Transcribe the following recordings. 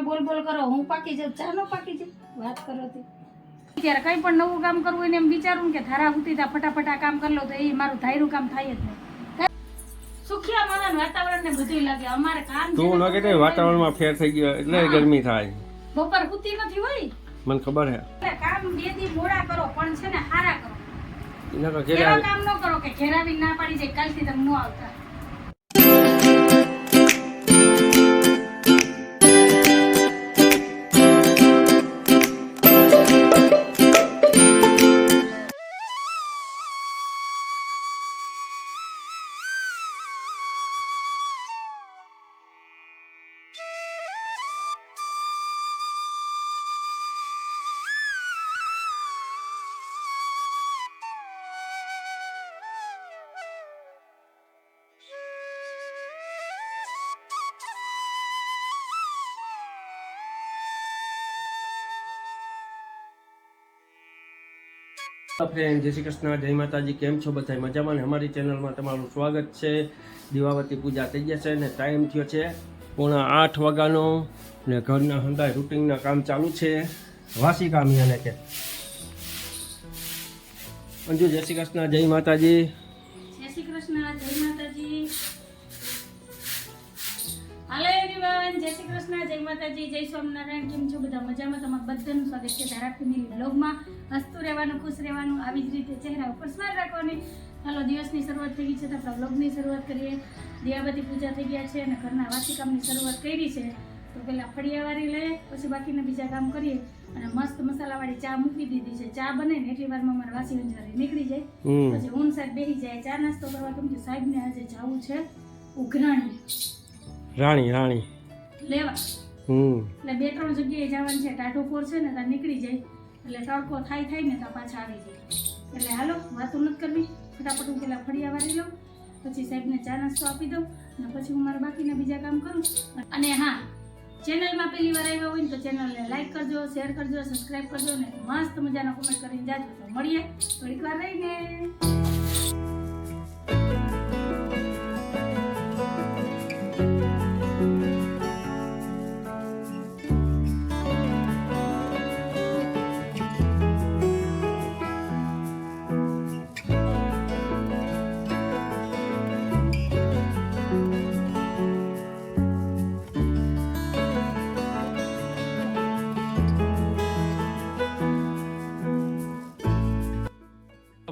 બોલ કરો હું પાકી જાઉં, ચા નો પાકી જાય વાત કરો તે. ત્યારે કંઈ પણ નવું કામ કરવું હોય ને એમ વિચારું કે ધારા ઉતી તા ફટાફટ આ કામ કરી લો તો એ મારું ધાર્યું કામ થાય જ નહીં. સુખિયા માના વાતાવરણ ને બધું લાગે અમારે કામ તું ન કે વાતાવરણમાં ફેર થઈ ગયો એટલે ગરમી થાય. બપોર ઉતી નથી હોય મને ખબર હે. કામ બે દી મોડા કરો પણ છે ને હારા કરો. એના કા એવા કામ ન કરો કે ઘેરાવી ના પાડી જાય કાલથી તમે ન આવતા. ફ્રેન્ડ જય શ્રી કૃષ્ણ, જય માતાજી. કેમ છો બધા? મજામાં ને? અમારી ચેનલમાં તમારું સ્વાગત છે. દિવાવતી પૂજા થઈ ગયા છે ને ટાઈમ થયો છે 7:45 વાગ્યાનો ને ઘરના હંધાય રૂટિનના કામ ચાલુ છે. વાસી કામ એને કે અંજુ જય શ્રી કૃષ્ણ, જય માતાજી. જય શ્રી કૃષ્ણ, જય માતાજી. હાલો એવરીવન, જય શ્રી કૃષ્ણ, જય માતાજી, જય સ્વામિનારાયણ. કેમ છો બધા? મજામાં? તમારું બધાનું સ્વાગત છે ધારા ફેમિલી બ્લોગમાં. હસતું રહેવાનું, ખુશ રહેવાનું, આવી જ રીતે ચહેરા ઉપર સ્માઈલ રાખવાની. હાલો દિવસની શરૂઆત થઈ ગઈ છે તો આપણા બ્લોગની શરૂઆત કરીએ. દિવાબતી પૂજા થઈ ગયા છે અને ઘરના વાસી કામની શરૂઆત કરી છે તો પહેલાં ફળિયાવાળી લઈએ પછી બાકીના બીજા કામ કરીએ. અને મસ્ત મસાલાવાળી ચા મૂકી દીધી છે. ચા બને ને એટલી વારમાં મારા વાસી અંજારી નીકળી જાય પછી ઊન સાહેબ બેસી જાય ચા નાસ્તો કરવા. કેમ કે સાહેબને આજે જવું છે ઉઘરાણી રાણી લેવા. એટલે 2-3 જગ્યાએ જવાનું છે. ટાઢોપોર છે ને ત્યાં નીકળી જાય એટલે તડકો થાય ને ત્યાં પાછા આવી જાય. એટલે હાલો વાતો નથી કરવી, ફટાફટ હું પેલા ફળિયા વાળી લઉં પછી સાહેબને ચા નાસ્તો આપી દઉં અને પછી હું મારા બાકીના બીજા કામ કરું. અને હા, ચેનલમાં પહેલી વાર આવ્યા હોય ને તો ચેનલને લાઈક કરજો, શેર કરજો, સબસ્ક્રાઈબ કરજો ને મસ્ત મજાનો કોમેન્ટ કરીને જાજો. તો મળીએ થોડીક વાર રહીને.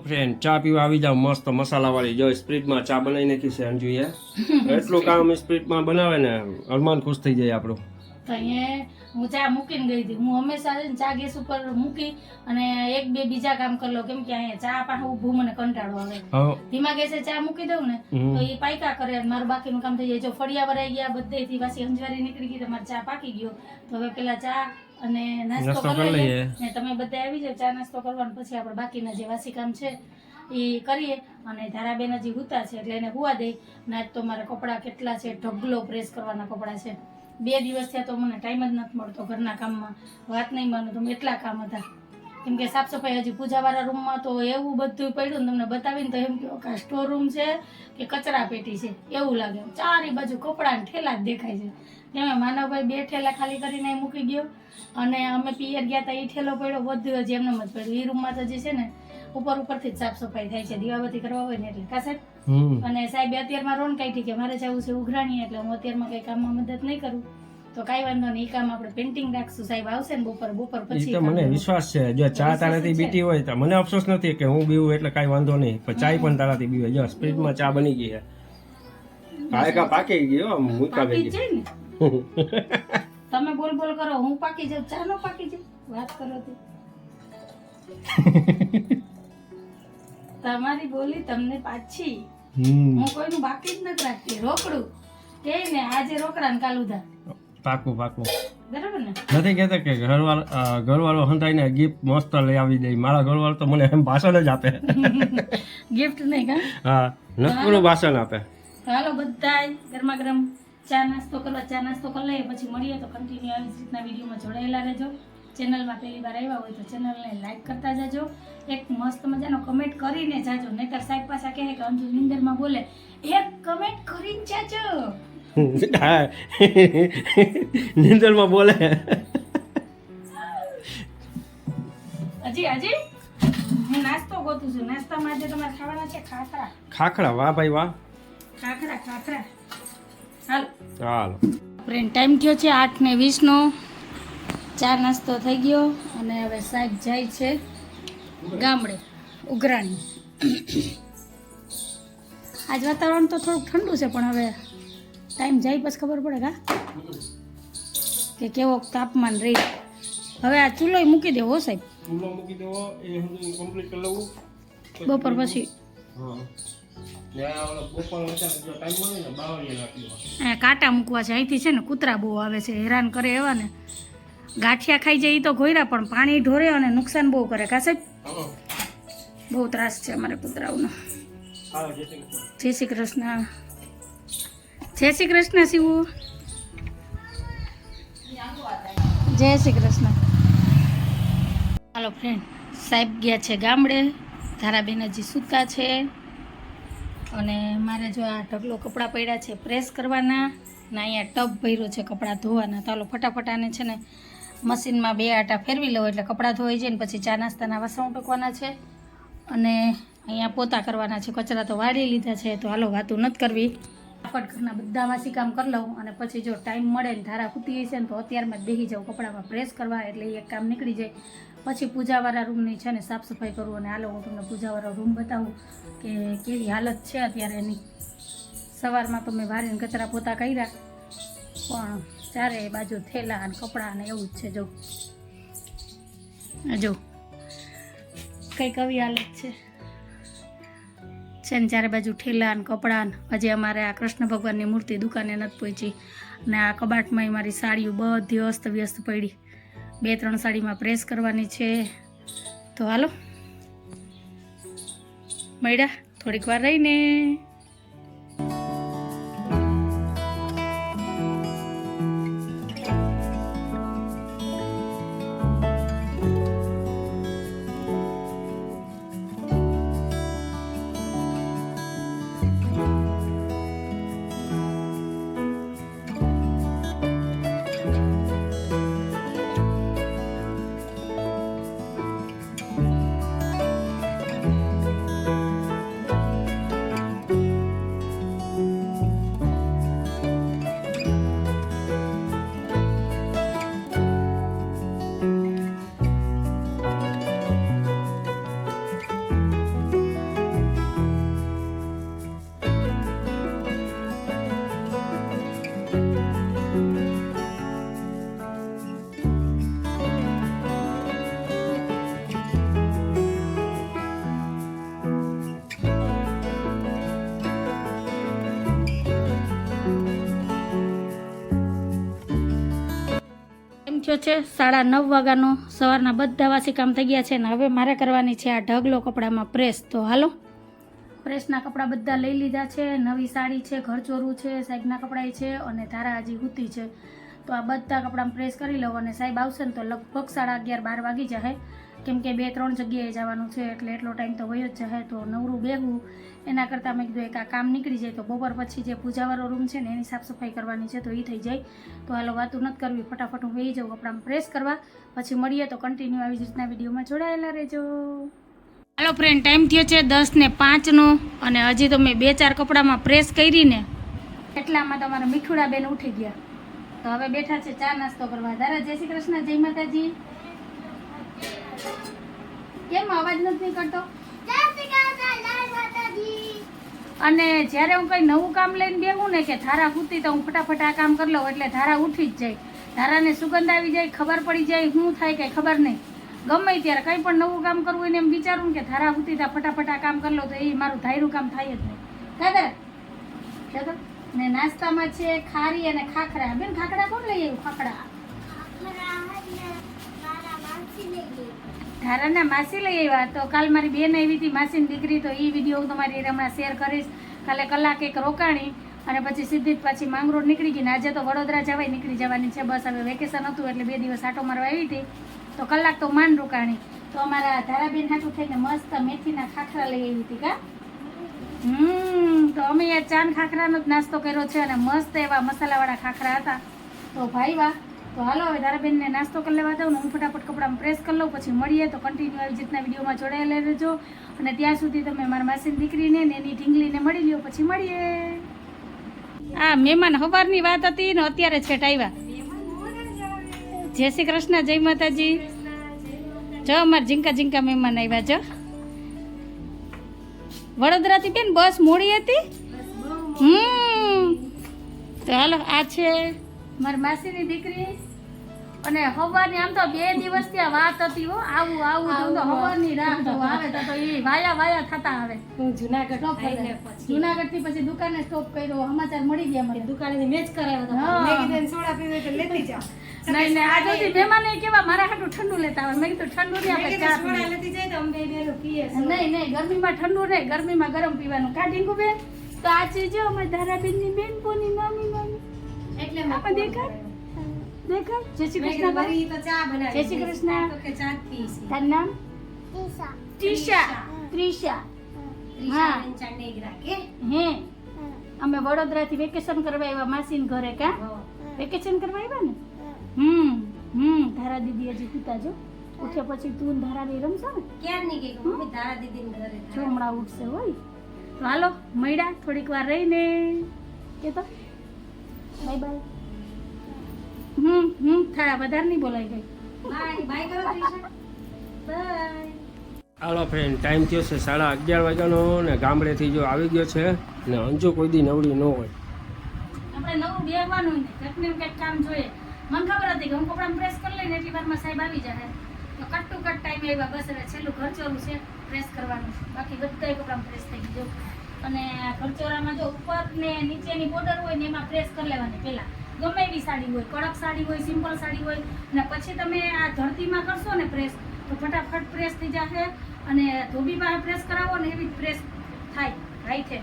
ફ્રેન્ડ ચા પીવા આવી જાવ. મસ્ત મસાલાવાળી જો સ્પ્રીટમાં ચા બનાવી નાખી છે અંજુએ. એટલું કામ સ્પ્રીટમાં બનાવે ને અરમાન ખુશ થઈ જાય આપણું. તો અહીંયા હું ચા મૂકીને ગઈ હતી. હું હંમેશા ચા ગેસ ઉપર મૂકી અને 1-2 બીજા કામ કરી લઉં. કેમ કે અહીંયા ચા પાસે ઊભું મને કંટાળો આવે. ધીમા ગેસે ચા મૂકી દઉં ને તો એ પાયકા કરે મારું બાકીનું કામ થઈ જાય. જો ફળિયા ભરાઈ ગયા બધેથી પાછી અંજવારી નીકળી ગઈ તો મારે ચા પાકી ગયો. તો હવે પેલા ચા અને નાસ્તો કરી લઈએ ને તમે બધા આવી જાવ ચા નાસ્તો કરવાનો. પછી આપણે બાકીના જે વાસી કામ છે એ કરીએ. અને ધારાબેન હજી હુતા છે એટલે એને હુવા દે. ને આજ તો મારા કપડાં કેટલા છે, ઢગલો પ્રેસ કરવાના કપડાં છે. 2 દિવસ થયા તો મને ટાઈમ જ નથી મળતો ઘરના કામમાં. વાત નહીં માનો તો એટલા કામ હતા. કેમ કે સાફ સફાઈ હજી પૂજાવાળા રૂમમાં તો એવું બધું પડ્યું ને તમને બતાવીને તો એમ કહો કે સ્ટોર રૂમ છે કે કચરા પેટી છે એવું લાગે. ચારે બાજુ કપડાં ઠેલા જ દેખાય છે. એમાં માનવભાઈ 2 ઠેલા ખાલી કરીને મૂકી ગયો અને અમે પિયર ગયા હતા એ ઠેલો પડ્યો બધું હજી એમને જ પડ્યું. એ રૂમમાં તો જે છે ને ઉપરથી જ સાફ સફાઈ થાય છે દિવાબતી કરવા હોય ને એટલે. કા સાહેબ? અને સાહેબ અત્યારમાં રોન કાઢી કે મારે જવું છે ઉઘરાણી એટલે હું અત્યારમાં કઈ કામમાં મદદ નહીં કરું તો કાંઈ વાંધો નહીં. એ કામ આપણે પેન્ટિંગ રાખશું. સાહેબ આવશે ને બપોર પછી. મને વિશ્વાસ છે જો ચા તારાથી બીટી હોય તો મને અફસોસ નથી કે હું બીવું એટલે કાંઈ વાંધો નહીં. પણ ચાય પણ તારાથી બીવે. જો સ્પ્રીટમાં ચા બની ગઈ છે. કાયકા પાકી ગયો મૂકા ગઈ છે ને. તમે બોલ કરો હું પાકી જાઉં, ચા નો પાકી જાય વાત કરો તે. તમારી બોલી તમને પાછી. હું કોઈનું બાકી જ નથી રાખતી. રોકડું કે ને આજે રોકડા ને કાલ ઉધાર. પાકું બરાબર ને? નથી કહેતા કે ઘરવાળો હંતાઈને ગિફ્ટ મસ્ત લઈ આવી દે. મારા ઘરવાળો તો મને એમ ભાષણ જ આપે. ગિફ્ટ નહીં કા? હા, નકરું ભાષણ આપે. હાલો બધાય ગરમા ગરમ ચા નાસ્તો કરવા. ચા નાસ્તો કરી લઈએ પછી મળીએ. તો કન્ટિન્યુ આવી રીતના વિડીયોમાં જોડાયેલા રહેજો. ચેનલમાં પહેલી વાર આવ્યા હોય તો ચેનલને લાઈક કરતા જાજો. એક મસ્ત મજાનો કમેન્ટ કરીને જાજો. નહીતર સાહેબ પાછા કહે કે અંજુ નિંદરમાં બોલે. એક કમેન્ટ કરીને જાજો. હા નિંદરમાં બોલે હજી હજી હું નાસ્તો ગોતું છું. નાસ્તામાં આજે તમારે ખાવાના છે ખાખરા. ખાખરા વાહ ભાઈ વાહ ખાખરા ખાખરા. હાલ ચાલો ફ્રેન્ડ ટાઈમ થયો છે 8:20 ચા નાસ્તો થઈ ગયો અને હવે સાહેબ જાય છે ગામડે ઉઘરાણી. આજ વાતાવરણ તો થોડુંક ઠંડુ છે પણ હવે ટાઈમ જાય પછી ખબર પડે કે કેવો તાપમાન રહી. હવે આ ચૂલો મૂકી દેવો સાહેબ ચૂલો મૂકી દેવો એ હું કમ્પ્લીટ કરી લઉં બપોર પછી. હા કાંટા મૂકવા છે. અહીંથી છે ને કૂતરા બહુ આવે છે, હેરાન કરે એવા ને. ગાંઠિયા ખાઈ જાય તો ઘોયરા પણ પાણી ઢોરે અને નુકસાન બહુ કરે. કા સાહેબ બહુ ત્રાસ છે અમારે કૂતરાઓનો. જય શ્રી કૃષ્ણ. જય શ્રી કૃષ્ણ શિવું. જય શ્રી કૃષ્ણ. હાલો ફ્રેન્ડ સાહેબ ગયા છે ગામડે. ધારાબેન હજી સૂતા છે અને મારે જો આ ઢગલો કપડાં પડ્યા છે પ્રેસ કરવાના ને અહીંયા ટબ ભર્યો છે કપડાં ધોવાના. ચાલો ફટાફટ આને છે ને મશીનમાં 2 આટા ફેરવી લઉં એટલે કપડાં ધોઈ જાય ને પછી ચા નાસ્તાના વાસણ ટકવાના છે અને અહીંયા પોતા કરવાના છે. કચરા તો વાળી લીધા છે તો હાલો વાતું નથી કરવી. ફટાફટ ઘરના બધા વાસી કામ કરી લઉં અને પછી જો ટાઈમ મળે ને ધારા ખૂતી હશે ને તો અત્યારમાં જ બેસી જાઉં કપડામાં પ્રેસ કરવા એટલે એક કામ નીકળી જાય. પછી પૂજાવાળા રૂમની છે ને સાફ સફાઈ કરું અને હાલો હું તમને પૂજાવાળો રૂમ બતાવું કે કેવી હાલત છે અત્યારે એની. સવારમાં તો મેં વારીને કચરા પોતા કર્યા પણ ચારે બાજુ થેલા અને કપડાં અને એવું જ છે. જો કંઈક આવી હાલત છે ને ચારે બાજુ ઠેલા ને કપડાં. હજી અમારે આ કૃષ્ણ ભગવાનની મૂર્તિ દુકાને નથી પહોંચી અને આ કબાટમાં મારી સાડીઓ બધી અસ્ત વ્યસ્ત પડી. 2-3 સાડીમાં પ્રેસ કરવાની છે તો હાલો મળ્યા થોડીક વાર રહીને. થયો છે 9:30 વાગ્યાનો. સવારના બધા વાસી કામ થઈ ગયા છે ને હવે મારે કરવાની છે આ ઢગલો કપડામાં પ્રેસ. તો હાલો પ્રેસના કપડાં બધા લઈ લીધા છે. નવી સાડી છે, ઘરચોરું છે, સાહેબના કપડાં છે અને ધારા હજી હૂતી છે. તો આ બધા કપડાં પ્રેસ કરી લઉં અને સાહેબ આવશે ને તો લગભગ 11:30-12 વાગી જશે કેમ કે 2-3 જગ્યાએ જવાનું છે એટલે એટલો ટાઈમ તો વયો જ જશે. તો નવરું બેહવું એના કરતાં મેં કીધું એક આ કામ નીકળી જાય તો બપોર પછી જે પૂજાવાળો રૂમ છે ને એની સાફ સફાઈ કરવાની છે તો એ થઈ જાય. તો હાલો વાતું નથી કરવી, ફટાફટ હું વહી જાઉં કપડાં પ્રેસ કરવા. પછી મળીએ તો કન્ટિન્યુ આવી જ રીતના વિડીયોમાં જોડાયેલા રહેજો. હાલો ફ્રેન્ડ ટાઈમ થયો છે 10:05 અને હજી તો મેં 2-4 કપડામાં પ્રેસ કરીને એટલામાં તો અમારા મીઠુડા બેન ઉઠી ગયા. તો હવે બેઠા છે ચા નાસ્તો કરવા. ધારા જય શ્રી કૃષ્ણ, જય માતાજી. કેમ અવાજ નથી નીકળતો? અને જ્યારે હું કંઈ નવું કામ લઈને બેહું ને કે ધારા ઉઠતી તો હું ફટાફટ આ કામ કરી લઉં એટલે ધારા ઉઠી જ જાય. ધારાને સુગંધ આવી જાય, ખબર પડી જાય શું થાય કંઈ ખબર નહીં. ગમે ત્યારે કંઈ પણ નવું કામ કરવું એને એમ વિચારું કે ધારા ઉઠતી તા ફટાફટ આ કામ કરી લઉં તો એ મારું ધાર્યું કામ થાય જ નહીં. કાદર ને નાસ્તામાં છે ખારી અને ખાખરા. બેન ખાખરા કોણ લઈ આવ્યું? ખાખરા ધારાના માસી લઈ આવ્યા. તો કાલ મારી બેન આવી હતી માસીની દીકરી તો એ વિડીયો હું તમારી હમણાં શેર કરીશ. કાલે કલાક એક રોકાણી અને પછી સીધી જ પાછી માંગરોળ નીકળી ગઈ ને આજે તો વડોદરા જવાય નીકળી જવાની છે. બસ હવે વેકેશન હતું એટલે 2 દિવસ આટો મારવા આવી હતી તો કલાક તો માંડ રોકાણી. તો અમારા ધારાબેન હાટું થઈને મસ્ત મેથીના ખાખરા લઈ આવી હતી. કા તો અમે યાર ચાન ખાખરાનો જ નાસ્તો કર્યો છે અને મસ્ત એવા મસાલાવાળા ખાખરા હતા. તો ભાઈ વાહ. તો હાલો હવે ધારાબેનને નાસ્તો કરી લેવા દઉં ને હું ફટાફટ કપડામાં પ્રેસ કરી લઉં, પછી મળીએ. તો કન્ટિન્યુ આવી રીતના વિડીયોમાં જોડાયેલા રહેજો અને ત્યાં સુધી તમે મારા માસીની દીકરીને ને એની ઢીંગલીને મળી લ્યો, પછી મળીએ. આ મહેમાન સવારની વાત હતી ને અત્યારે છેટ આવ્યા. જય શ્રી કૃષ્ણ, જય માતાજી. જો અમારા ઝીંકા મહેમાન આવ્યા. જો વડોદરાથી બેન બસ મોડી હતી. તો હાલો આ છે મારી માસીની દીકરી અને હવાની આમ તો 2 દિવસ ત્યાં વાત હતી હો, આવું તો હવાની રાહ જો આવે તો એ વાયા થતા આવે. જુનાગઢ થી પછી દુકાને સ્ટોપ કર્યો, સમાચાર મળી ગયા મને. દુકાને મેચ કરાવ્યો તો મેં કીધું સોડા પીવે તો લેતી જાઓ. નહીં આજે મહેમાન કેવા મારા હાટું ઠંડુ લેતા આવે. મેં કીધું ઠંડુ નહીં, આપણે ચા લેતી જાય તો અમે બે પીએ. નહીં ગરમીમાં ઠંડુ નહીં, ગરમીમાં ગરમ પીવાનું. કાઢી બે તો આ છે જો અમારી ધારાબેનની બેનપોની નાની એટલે આપણે દેખાય. જય શ્રી કૃષ્ણ. જય શ્રી કૃષ્ણ. તારું નામ? ત્રિષા. હા હે અમે વડોદરાથી વેકેશન કરવા આવ્યા માસીન ઘરે. કા વેકેશન કરવા આવ્યા ને? ધારા દીદી હજી સુતા જો. ઉઠ્યા પછી તું ધારા દે રમશો ને? ક્યાં નહીં કે મમ્મી ધારા દીદી ઘરે જો હમણાં ઉઠશે હોય. તો હાલો મળ્યા થોડીક વાર રહીને કે તો બાય બાય. થાય વધારે નહીં બોલાય ગઈ. બાય કરો Trisha. Bye. Hello friend, time થયો છે 11:30 વાગ્યાનો ને ગામડેથી જો આવી ગયો છે ને અંજુ કોઈ દી નવડી ન હોય. આપણે નવું બેહવાનું ને કંઈક ને કંઈક કામ જોઈએ. મને ખબર હતી કે હું કપડાં પ્રેસ કરી લઈને એટલી વારમાં સાહેબ આવી જાય તો કટ ટુ કટ ટાઈમ આવ્યા. બસ હવે છેલ્લું ઘરચોરું છે પ્રેસ કરવાનું, બાકી બધા કપડાં પ્રેસ થઈ ગયું. અને ઘરચોરામાં જો ઉપર ને નીચેની બોર્ડર હોય ને એમાં પ્રેસ કરી લેવાની પહેલાં. ગમે એવી સાડી હોય, કડક સાડી હોય, સિમ્પલ સાડી હોય, અને પછી તમે આ ધરતીમાં કરશો ને પ્રેસ તો ફટાફટ પ્રેસ થઈ જશે. અને ધોબીમાં પ્રેસ કરાવો ને એવી જ પ્રેસ થાય. રાઈટ છે,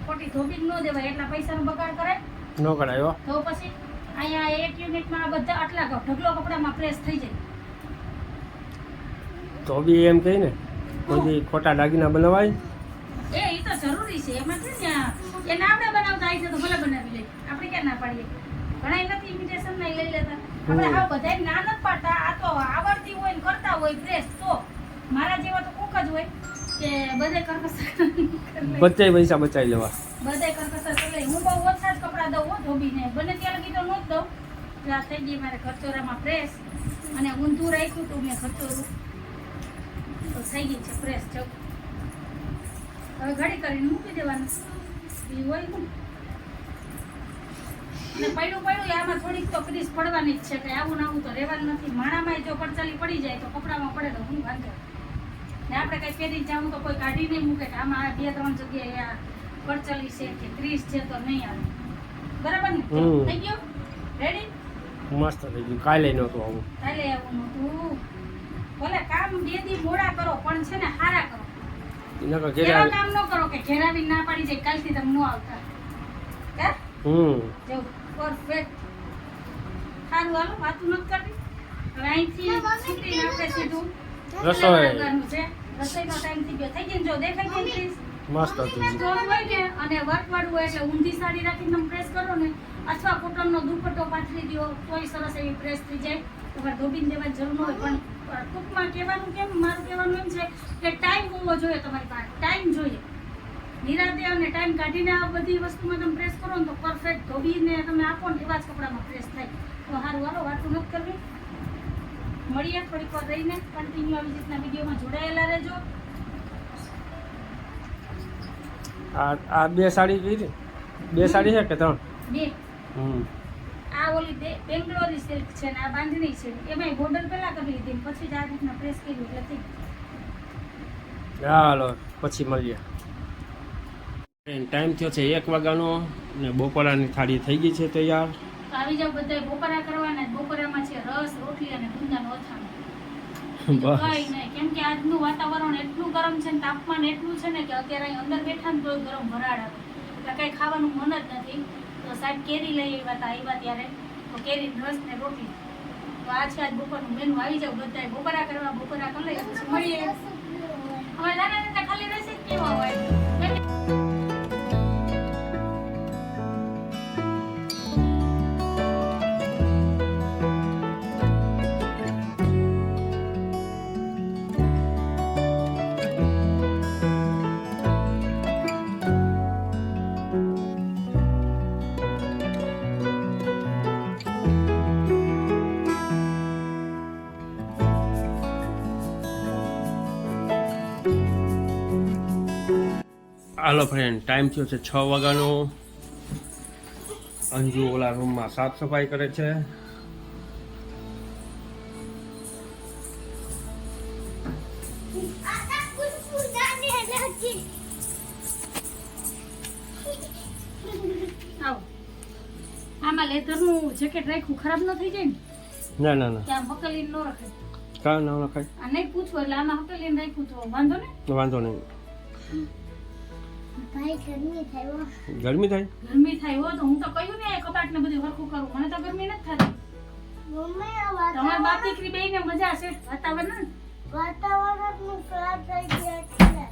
ખોટી ધોબી ન દેવાય, એટલા પૈસાનો બગાડ કરે ન કરાયો તો પછી અહીંયા 1 યુનિટમાં બધા આટલા ઢગલો કપડામાં પ્રેસ થઈ જાય. ધોબી એમ કહી ને કોઈ દી ખોટા દાગીના બનાવાય એ તો જરૂરી છે. એમાં છે ને એને આપણે બનાવતા આવી છે તો ભલે બનાવી લે, આપણે ક્યાં ના પાડીએ. ઘણા નથી ઇમિટેશન ના લઈ લેતા. આપણે હા બધા ના નથી પાડતા. આ તો આવડતી હોય ને કરતા હોય પ્રેસ તો મારા જેવા તો કોક જ હોય કે બધે કરકસર બધે પૈસા બચાવી લેવા. બધે કરકસર કરી લે. હું બહુ ઓછા જ કપડાં દઉં હો ધોબીને, બને ત્યારે કીધું ન જ દઉં. આ થઈ ગઈ મારે ખર્ચોરામાં પ્રેસ અને ઊંધું રાખ્યું હતું મેં ખર્ચોરું તો થઈ ગઈ છે પ્રેસ. જો હવે ઘડી કરીને મૂકી દેવાનું એ હોય ને. અને પડ્યું આમાં થોડીક તો ક્રીસ પડવાની જ છે, કે આવું ના આવું તો રહેવાનું નથી. માણામાં જો પડચાલી પડી જાય તો કપડામાં પડે તો હું વાંધો ને. આપણે કઈ પહેરી જાઉં તો કોઈ કાઢી નહીં મૂકે કે આમાં 2-3 જગ્યાએ આ પડચાલી છે કે ક્રીસ છે તો નહીં આવે. બરાબર ને? થઈ ગયું રેડી? મસ્ત થઈ ગયું. કાલે નહોતું આવું, કાલે આવું નહોતું. ભલે કામ 2 દી મોડા કરો પણ છે ને હારા કરો. એવા કામ ન કરો કે ઘેરાવી ના પાડી જાય કાલથી તમે ન આવતા. હે જો પરફેક્ટ. સારું હાલો વાતું નથી કરવી. હવે અહીંથી છૂટીને આપણે સીધું રસોઈનું છે. રસોઈનો ટાઈમ થઈ ગયો. થઈ ગઈ જો દેખાઈ ગઈ પ્લીઝ મસ્ત હતું. સ્ટોન હોય ને અને વર્કવાળું હોય એટલે ઊંધી સાડી રાખીને તમે પ્રેસ કરો ને અથવા કોટનનો દુપટ્ટો પાથરી દો તોય સરસ એવી પ્રેસ થઈ જાય. તમારે ધોબીને દેવાની જરૂર ન હોય. પણ ટૂંકમાં કહેવાનું કેમ, મારું કહેવાનું એમ છે કે ટાઈમ હોવો જોઈએ તમારી પાસે. ટાઈમ જોઈએ નિરાતે અને ટાઈમ કાઢીને આ બધી વસ્તુમાં તમે પ્રેસ કરો ને તો પરફેક્ટ ધોબીને તમે આપો ને એવા જ કપડામાં પ્રેસ થાય. તો સારું હાલો વાતું નથી કરવી. મળીએ થોડીક વાર રહીને. કન્ટિન્યુ આવી રીતના વિડીયોમાં જોડાયેલા રહેજો. આ 2 સાડી કીધી? 2 સાડી છે કે 3? 2. આ ઓલી બેંગ્લોરી સિલ્ક છે ને આ બાંધણી છે. એમાંય બોર્ડર પહેલા કરી લીધી પછી જ આ રીતના પ્રેસ કર્યું એટલે થઈ. ચાલો પછી મળીએ. ટાઈમ થયો છે 1 વાગ્યાનો ને બપોરાની થાળી થઈ ગઈ છે તૈયાર. આવી જાવ બધા બપોરા કરવાના. બપોરામાં છે રસ, રોટલી અને ગુંદાનું અથાણું. કઈ નહીં, કેમ કે આજનું વાતાવરણ એટલું ગરમ છે ને તાપમાન એટલું છે ને કે અત્યારે અહીં અંદર બેઠા ને તો ગરમ ભરાડ આવે એટલે કઈ ખાવાનું મન જ નથી. તો સાહેબ કેરી લઈ આવ્યા ત્યારે તો કેરી રસ ને રોટલી. તો આ છે આજ બપોરનું મેનુ. આવી જાવ બધા બપોરા કરવા. બપોરા કરી લઈએ પછી મળીએ. હવે નાના નાના ખાલી રહેશે કેવા હોય હાલો ફ્રેન્ડ, ટાઈમ થયો છે 6 વાગ્યાનો. અંજુ ઓલા રૂમમાં સાફ સફાઈ કરે છે. આવો આમાં લેધરનું જેકેટ રાખ્યું ખરાબ ન થઈ જાય ને? ના ના ના, ત્યાં હકલીને ન રખાય. કાં ના લખાય, આ નહીં પૂછવું એટલે આમાં હકલીને રાખ્યું તો વાંધો ને? વાંધો નહીં. ભાઈ ગરમી થાય હો. ગરમી થાય? ગરમી થાય હો તો હું તો કહ્યું ને કબાટ ને બધું હરખું કરું, મને તો ગરમી નથી થતી. મમ્મી આ તમારા બાપ દીકરી બેયને મજા છે વાતાવરણ. વાતાવરણનું ખરાબ થઈ ગયા છે.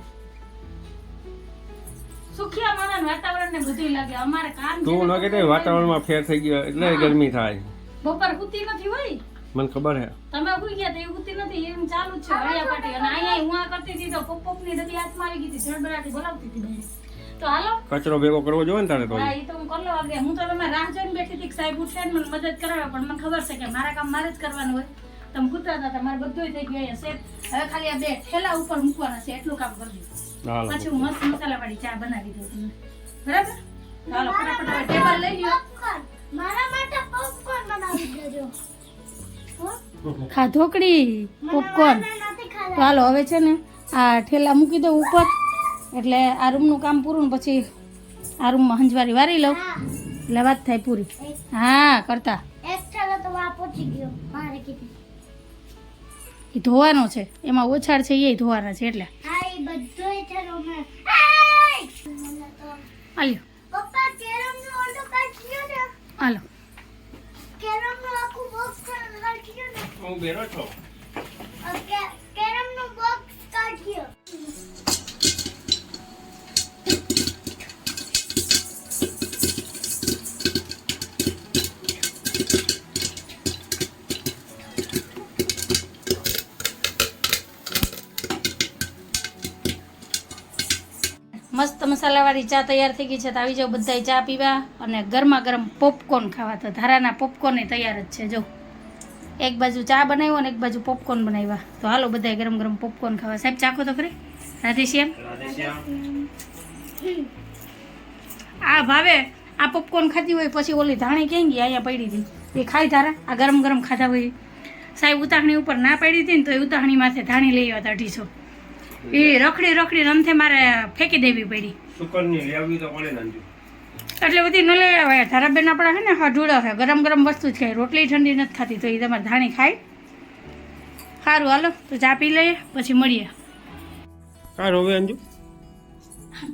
સુખિયા માણસ વાતાવરણ ને બધું લાગે. અમારે કામ તું ન કહેતી વાતાવરણમાં ફેર થઈ ગયો એટલે ગરમી થાય. બપોર હુતી નથી હોય, મને ખબર હે. તમે ઉઈ ગયા તો એ હુતી નથી, એમ ચાલુ જ છે હળિયા પાટી. અને અહીંયા હું આ કરતી હતી તો પોપ ની ડબ્બી હાથમાં આવી ગઈ હતી, જળબરાટી બોલાવતી હતી બહેન. તો હાલો કચરો ભેગો કરવો જોઈએ ને તારે તો. હા, એ તો હું કરલો આગળ. હું તો તમે રાહ જોઈને બેઠી હતી કે સાહેબ ઉઠે ને મને મદદ કરાવે, પણ મને ખબર છે કે મારા કામ મારે જ કરવાનું હોય. તમે કૂતરા હતા, તમારે બધું થઈ ગયું અહીંયા સેટ. હવે ખાલી આ 2 ઠેલા ઉપર મૂકવાના છે, એટલું કામ કરજો. હાલો પછી હું મસ્ત મસાલાવાળી ચા બનાવી દઉં તમને, બરાબર? હાલો ફટાફટ હવે ટેબલ લઈ લ્યો. પોપકોર્ન મારા માટે પોપકોર્ન બનાવી દેજો. ખાધોકડી પોપકોર્ન. નથી ખાધા. તો હાલો હવે છે ને આ ઠેલા મૂકી દઉં ઉપર, એટલે આ રૂમનું કામ પૂરું ને પછી આ રૂમમાં હંજવારી વારી લઉં એટલે વાત થાય પૂરી. હા કરતા એક ઠેલો તો વા પહોંચી ગયો મારે કીધું. એ ધોવાનો છે, એમાં ઓછાળ છે એ ધોવાના છે એટલે હા એ બધોય ઠેલો મેં. મને તો હાલ્યો. પપ્પા કેરમનું ઓલું કાઢ્યું ને, હાલો કેરમનું આખું બોક્સ કાઢ્યું ને. હું બેરો છો. કેરમનું બોક્સ કાઢ્યું. મસ્ત મસાલાવાળી ચા તૈયાર થઈ ગઈ છે. તો આવી જાઓ બધાય ચા પીવા અને ગરમા ગરમ પોપકોર્ન ખાવા. તો ધારાના પોપકોર્ન તૈયાર જ છે. જો એક બાજુ ચા બનાવ્યો અને એક બાજુ પોપકોર્ન બનાવ્યા. તો હાલો બધાય ગરમ ગરમ પોપકોર્ન ખાવા. સાહેબ ચાખો તો ખરી. રાધેશ્યામ આ ભાવે આ પોપકોર્ન ખાતી હોય પછી ઓલી ધાણી ક્યાં ગઈ? અહીંયા પડી હતી એ ખાઈ ધારા. આ ગરમ ગરમ ખાતા હોય. સાહેબ ઉતાહણી ઉપર ના પડી હતી ને તો એ ઉતાહણી માથે ધાણી લઈ આવ્યા 250. એ રખડી રખડી રમથે મારે ફેંકી દેવી પડી. સુકરની લેવી તો પડે ને અંજુ. એટલે બધી ન લઈ આવે. ધારાબેન આપણા છે ને હઢુડા છે, ગરમ ગરમ વસ્તુ જ ખાય, રોટલી ઠંડી નથી ખાતી. તો એ તમારે ધાણી ખાય. સારું હાલો તો ચા પી લઈએ પછી મળીએ. કા રોવે અંજુ?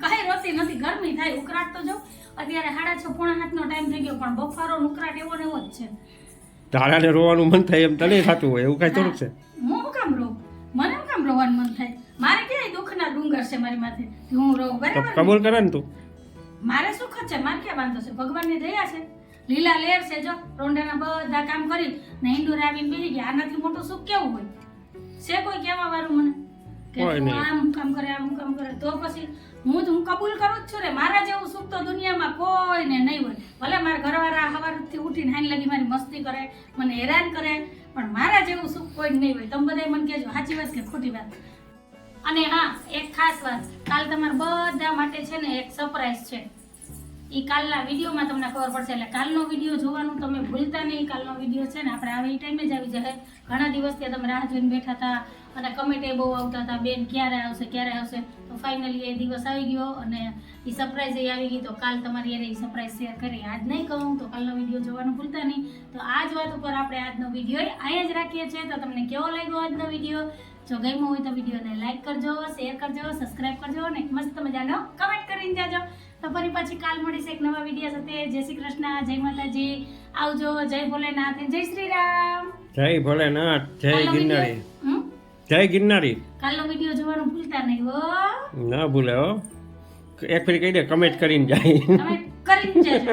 કઈ રોતી નથી, ગરમી થાય. ઉકળાટ તો જો અત્યારે 6:30 પોણા 7નો ટાઈમ થઈ ગયો, પણ બફારો ઉકળાટ એવો ને એવો જ છે. તારાને રોવાનું મન થાય એમ તને થતું હોય એવું કઈ થોડુંક છે? હું કામ રહું? મને કામ રોવાનું મન થાય? મારે ક્યાંય દુઃખના ડુંગર છે મારી માથે હું રહું? તો બરાબર. કબૂલ કરે ને તું. મારે સુખ જ છે, મારે ક્યાં વાંધો છે? ભગવાનની દયા છે, લીલા લેર છે. જો રોંડાના બધા કામ કરી ને ઈંડુર આવીને બેસી ગયા. આનાથી મોટું સુખ કેવું હોય છે? કોઈ કહેવા વાળું મને કે કોઈ તું નહીં. આમ કામ કરે આમ કામ કરે? તો પછી હું કબૂલ કરું જ છું રે. મારા જેવું સુખ તો દુનિયામાં કોઈને નહીં હોય. ભલે મારા ઘરવાળા સવારથી ઉઠીને હાઈ લગી મારી મસ્તી કરે, મને હેરાન કરે, પણ મારા જેવું સુખ કોઈ નહીં હોય. તમે બધા મને કહેજો સાચી વાત કે ખોટી વાત. અને હા, એક ખાસ વાત, કાલ તમારા બધા માટે છે ને એક સરપ્રાઈઝ છે. એ કાલના વિડીયોમાં તમને ખબર પડશે. એટલે કાલનો વિડીયો જોવાનું તમે ભૂલતા નહીં. કાલનો વિડીયો છે ને આપણે આવે એ ટાઈમે જ આવી જાય. ઘણા દિવસથી તમે રાહ જોઈને બેઠા હતા અને કમેન્ટ એ બહુ આવતા હતા, બેન ક્યારે આવશે ક્યારે આવશે. તો ફાઇનલી એ દિવસ આવી ગયો અને એ સરપ્રાઈઝ એ આવી ગઈ. તો કાલ તમારી એ સરપ્રાઈઝ શેર કરી. આજ નહીં કહું તો કાલનો વિડીયો જોવાનું ભૂલતા નહીં. તો આ જ વાત ઉપર આપણે આજનો વિડીયો અહીંયા જ રાખીએ છીએ. તો તમને કેવો લાગ્યો આજનો વિડીયો? જો ગમ્યો હોય તો વિડીયોને લાઈક કરજો, શેર કરજો, સબસ્ક્રાઈબ કરજો અને એક મસ્ત મજાનો કમેન્ટ કરીને જાજો. તો ફરી પાછી કાલ મળીશ એક નવા વિડીયો સાથે. જય શ્રી કૃષ્ણ, જય માતાજી, આવજો, જય ભોલેનાથ, જય શ્રી રામ. જય ભોલેનાથ, જય ગિરનારી. હમ? જય ગિરનારી. કાલનો વિડીયો જોવાનું ભૂલતા નહીં હો. ના ભૂલે હો. એક ફેરી કહી દે કમેન્ટ કરીને જાય. કમેન્ટ કરીને જાજો.